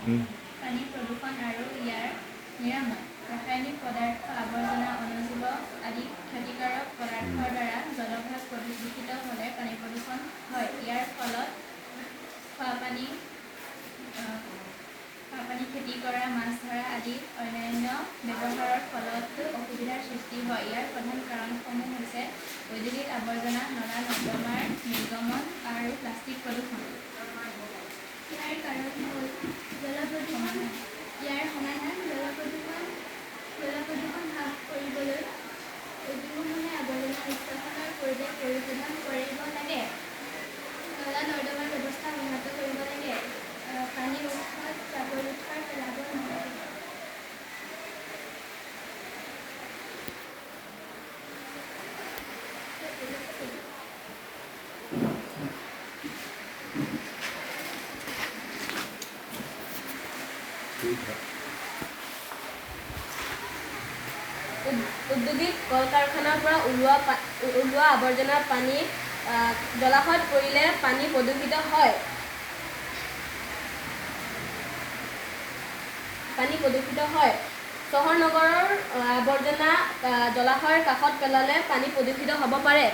পানী প্ৰদূষণ আৰু ইয়াৰ নিৰাময় ৰাসায়নিক পদাৰ্থ আৱৰ্জনা অনুজীৱ আদি ক্ষতিকাৰক পদাৰ্থৰ দ্বাৰা জলভাগ দূষিত হ'লে পানী প্ৰদূষণ হয় ইয়াৰ ফলত খোৱাপানী খেতি কৰা মাছ ধৰা আদি অন্যান্য ব্যৱহাৰৰ ফলত অসুবিধাৰ সৃষ্টি হয় ইয়াৰ প্ৰধান কাৰণসমূহ হৈছে ঔদ্যোগিক আৱৰ্জনা নলা নৰ্দমাৰ নিৰ্গমন আৰু প্লাষ্টিক প্ৰদূষণ ইয়াৰ কাৰণ হ'ল জল প্ৰদূষণ ইয়াৰ সমাধান জল প্ৰদূষণ হ্ৰাস কৰিবলৈ উদ্যোগসমূহে আৱৰ্জনা নিষ্কাশনৰ পৰিৱেশ পৰিশোধন কৰিব লাগে নলা নৰ্দমাৰ ব্যৱস্থা উন্নত কৰিব লাগে পানী উৎসত জাবৰ জোথৰ পেলাব নালাগে ঔদ্যোগিক কল কাৰখানাৰ পৰা ওলোৱা আৱৰ্জনাৰ পানী জলাশয়ত পৰিলে পানী প্ৰদূষিত হয় চহৰ নগৰৰ আৱৰ্জনা জলাশয়ৰ কাষত পেলালে পানী প্ৰদূষিত হ'ব পাৰে